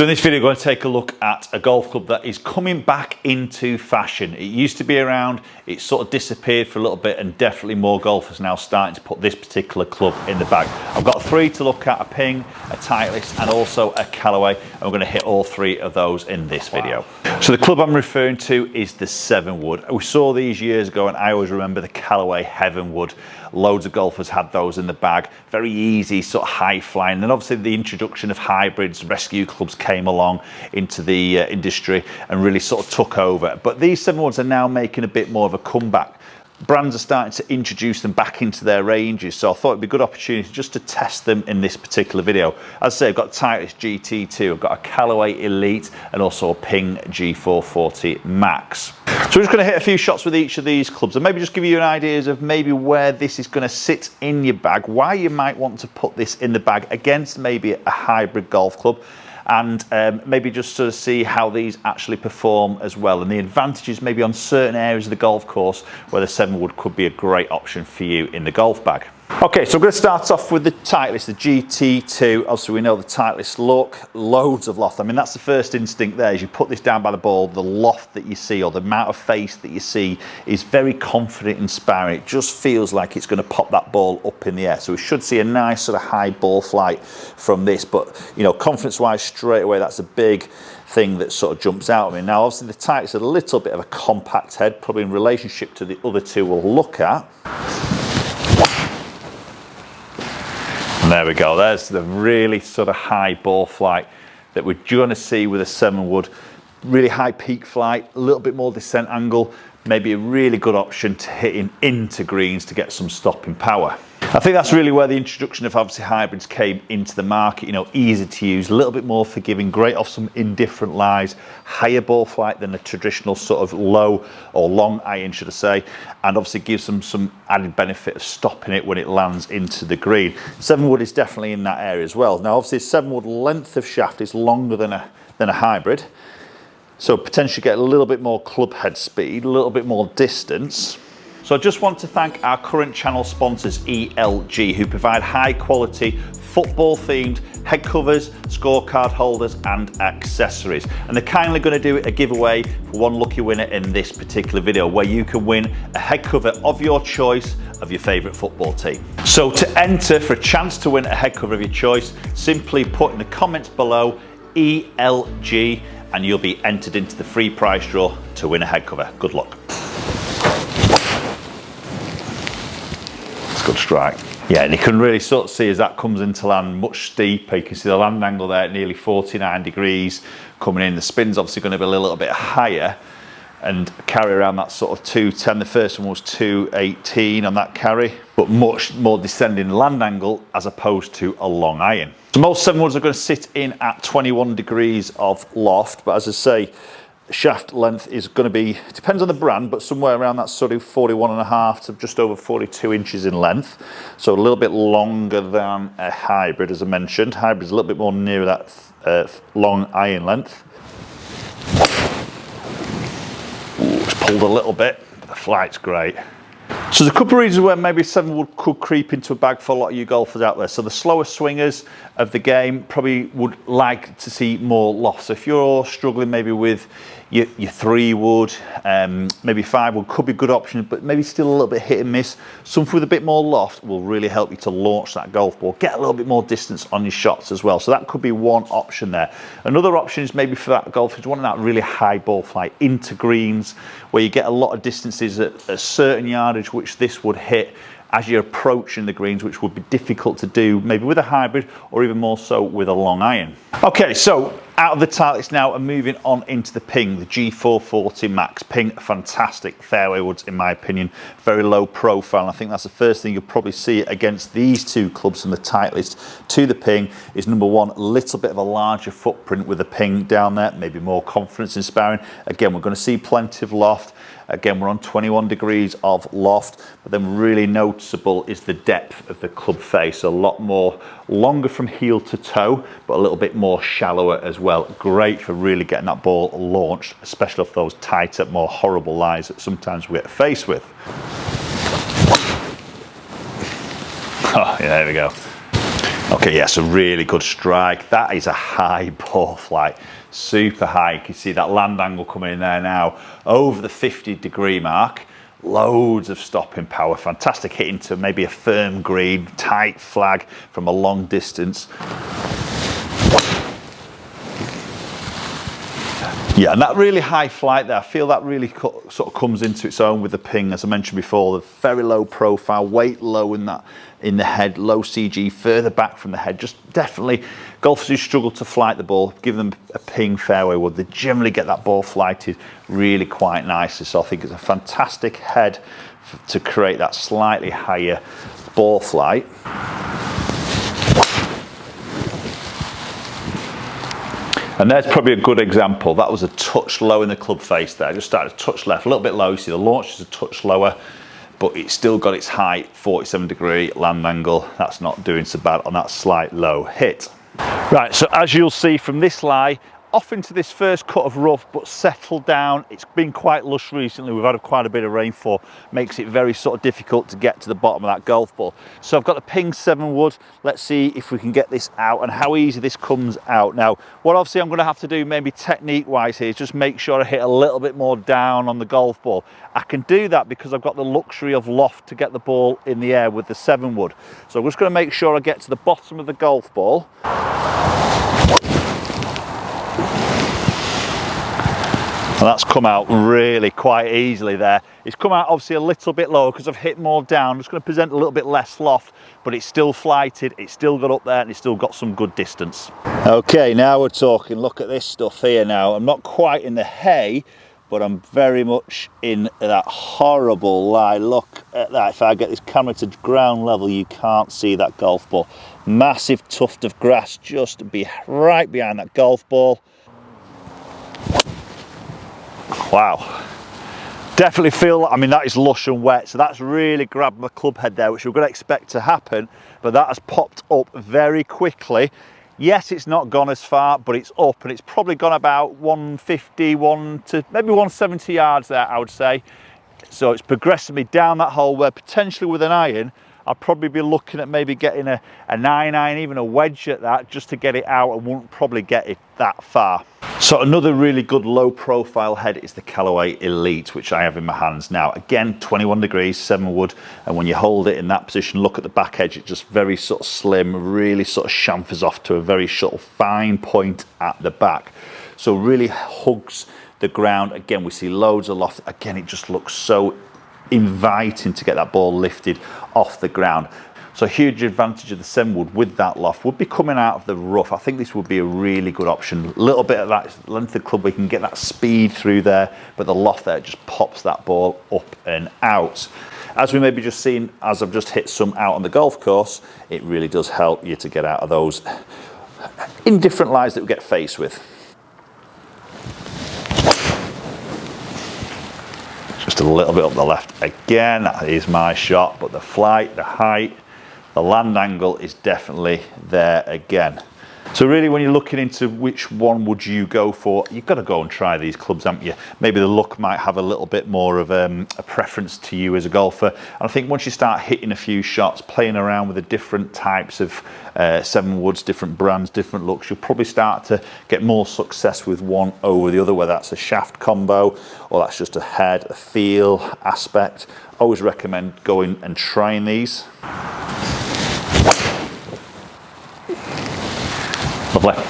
So in this video, we're going to take a look at a golf club that is coming back into fashion. It used to be around, it sort of disappeared for a little bit, and definitely more golfers now starting to put this particular club in the bag. I've got three to look at: a Ping, a Titleist, and also a Callaway, and we're going to hit all three of those in this video. So the club I'm referring to is the Sevenwood. We saw these years ago, and I always remember the Callaway Heavenwood. Loads of golfers had those in the bag. Very easy, sort of high flying. And obviously the introduction of hybrids, rescue clubs came along into the industry and really sort of took over. But these Sevenwoods are now making a bit more of a comeback. Brands are starting to introduce them back into their ranges, so I thought it'd be a good opportunity just to test them in this particular video. As I say, I've got Titleist GT2, I've got a Callaway Elite, and also a Ping G440 Max. So we're just going to hit a few shots with each of these clubs and maybe just give you an idea of maybe where this is going to sit in your bag, why you might want to put this in the bag against maybe a hybrid golf club, and maybe just sort of see how these actually perform as well, and the advantages maybe on certain areas of the golf course where the Sevenwood could be a great option for you in the golf bag. Okay, so I'm going to start off with the Titleist, the GT2. Obviously we know the Titleist look, loads of loft. I mean, that's the first instinct there. As you put this down by the ball, the loft that you see, or the amount of face that you see, is very confident in sparring. It just feels like it's going to pop that ball up in the air. So we should see a nice sort of high ball flight from this. But, you know, confidence-wise, straight away, that's a big thing that sort of jumps out at me. Now, obviously the Titleist is a little bit of a compact head, probably in relationship to the other two we'll look at. And there we go, there's the really sort of high ball flight that we're going to see with a Sevenwood. Really high peak flight, a little bit more descent angle, maybe a really good option to hitting into greens to get some stopping power. I think that's really where the introduction of obviously hybrids came into the market. You know, easy to use, a little bit more forgiving, great off some indifferent lies, higher ball flight than a traditional sort of low or long iron, should I say, and obviously gives them some added benefit of stopping it when it lands into the green. Sevenwood is definitely in that area as well. Now, obviously, Sevenwood length of shaft is longer than a hybrid, so potentially get a little bit more club head speed, a little bit more distance. So I just want to thank our current channel sponsors, Eltye, who provide high quality football themed head covers, scorecard holders and accessories. And they're kindly going to do a giveaway for one lucky winner in this particular video, where you can win a head cover of your choice of your favourite football team. So to enter for a chance to win a head cover of your choice, simply put in the comments below ELG and you'll be entered into the free prize draw to win a head cover. Good luck. Good strike. Yeah, and you can really sort of see as that comes into land much steeper. You can see the land angle there at nearly 49 degrees coming in. The spin's obviously going to be a little bit higher and carry around that sort of 210. The first one was 218 on that carry, but much more descending land angle as opposed to a long iron. So most Sevenwoods are going to sit in at 21 degrees of loft, but as I say, shaft length is going to be, depends on the brand, but somewhere around that sort of 41.5 to just over 42 inches in length. So a little bit longer than a hybrid, as I mentioned. Hybrid is a little bit more near that long iron length. Ooh, it's pulled a little bit, but the flight's great. So there's a couple of reasons where maybe Sevenwood could creep into a bag for a lot of you golfers out there. So the slower swingers of the game probably would like to see more loft. So if you're struggling maybe with your 3-wood, maybe 5-wood could be a good option, but maybe still a little bit hit and miss. Something with a bit more loft will really help you to launch that golf ball, get a little bit more distance on your shots as well. So that could be one option there. Another option is maybe for that golfer who's wanting that really high ball flight into greens, where you get a lot of distances at a certain yardage, which this would hit as you're approaching the greens, which would be difficult to do maybe with a hybrid or even more so with a long iron. Okay, so out of the Titleist now and moving on into the Ping, the G440 Max. Ping, fantastic fairway woods in my opinion, very low profile, and I think that's the first thing you'll probably see against these two clubs from the Titleist to the Ping is, number one, a little bit of a larger footprint with the Ping down there, maybe more confidence in sparring. Again, we're going to see plenty of loft. Again, we're on 21 degrees of loft, but then really noticeable is the depth of the club face. A lot more longer from heel to toe, but a little bit more shallower as well. Great for really getting that ball launched, especially off those tighter, more horrible lies that sometimes we get faced with. Oh, yeah, there we go. Okay, yeah, so really good strike. That is a high ball flight, super high. You can see that land angle coming in there now, over the 50-degree mark. Loads of stopping power, fantastic hitting to maybe a firm green, tight flag from a long distance. Yeah, and that really high flight there, I feel that really sort of comes into its own with the ping, as I mentioned before, the very low profile, weight low in the head, low CG, further back from the head. Just definitely, golfers who struggle to flight the ball, give them a ping fairway wood, they generally get that ball flighted really quite nicely. So I think it's a fantastic head to create that slightly higher ball flight. And there's probably a good example. That was a touch low in the club face there. Just started a touch left, a little bit low. You see the launch is a touch lower, but it's still got its height, 47-degree land angle. That's not doing so bad on that slight low hit. Right, so as you'll see from this lie, off into this first cut of rough, but settled down. It's been quite lush recently. We've had quite a bit of rainfall, makes it very sort of difficult to get to the bottom of that golf ball. So I've got the ping 7-wood. Let's see if we can get this out and how easy this comes out. Now, what obviously I'm going to have to do maybe technique-wise here is just make sure I hit a little bit more down on the golf ball. I can do that because I've got the luxury of loft to get the ball in the air with the 7-wood. So I'm just going to make sure I get to the bottom of the golf ball. And that's come out really quite easily there. It's come out obviously a little bit lower because I've hit more down. I'm just going to present a little bit less loft, but it's still flighted, it's still got up there, and it's still got some good distance. Okay, now we're talking. Look at this stuff here now. I'm not quite in the hay, but I'm very much in that horrible lie. Look at that. If I get this camera to ground level, you can't see that golf ball. Massive tuft of grass just right behind that golf ball. Wow, definitely feel, I mean, that is lush and wet, so that's really grabbed my club head there, which we're going to expect to happen, but that has popped up very quickly. Yes, it's not gone as far, but it's up, and it's probably gone about 150, to maybe 170 yards there, I would say. So it's progressing me down that hole where potentially with an iron, I'll probably be looking at maybe getting a 9-iron, even a wedge at that, just to get it out. I won't probably get it that far. So another really good low profile head is the Callaway Elite, which I have in my hands now. Again, 21 degrees, 7-wood, and when you hold it in that position, look at the back edge, it's just very sort of slim, really sort of chamfers off to a very sort of fine point at the back. So really hugs the ground. Again, we see loads of loft. Again, it just looks so inviting to get that ball lifted off the ground. So a huge advantage of the 7-wood with that loft would be coming out of the rough. I think this would be a really good option. A little bit of that length of club, we can get that speed through there, but the loft there just pops that ball up and out. As we maybe just seen, as I've just hit some out on the golf course, it really does help you to get out of those in different lies that we get faced with. Just a little bit up the left again, that is my shot, but the flight, the height, the land angle is definitely there again. So really, when you're looking into which one would you go for, you've got to go and try these clubs, haven't you? Maybe the look might have a little bit more of a preference to you as a golfer. And I think once you start hitting a few shots, playing around with the different types of 7-woods, different brands, different looks, you'll probably start to get more success with one over the other, whether that's a shaft combo or that's just a head, a feel aspect. Always recommend going and trying these. Lovely.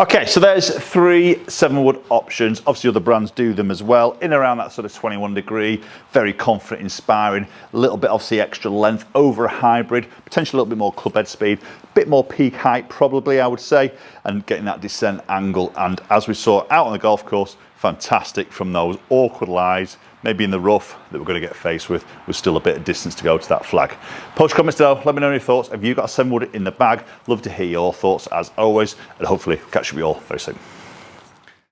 Okay, so there's 3 7-wood options. Obviously other brands do them as well, in around that sort of 21 degree, very confident, inspiring, a little bit obviously extra length over a hybrid, potentially a little bit more club head speed, a bit more peak height probably, I would say, and getting that descent angle. And as we saw out on the golf course, fantastic from those awkward lies, maybe in the rough, that we're going to get faced with still a bit of distance to go to that flag. Post comments below, let me know your thoughts. Have you got a 7-wood in the bag? Love to hear your thoughts as always, and hopefully catch up with you all very soon.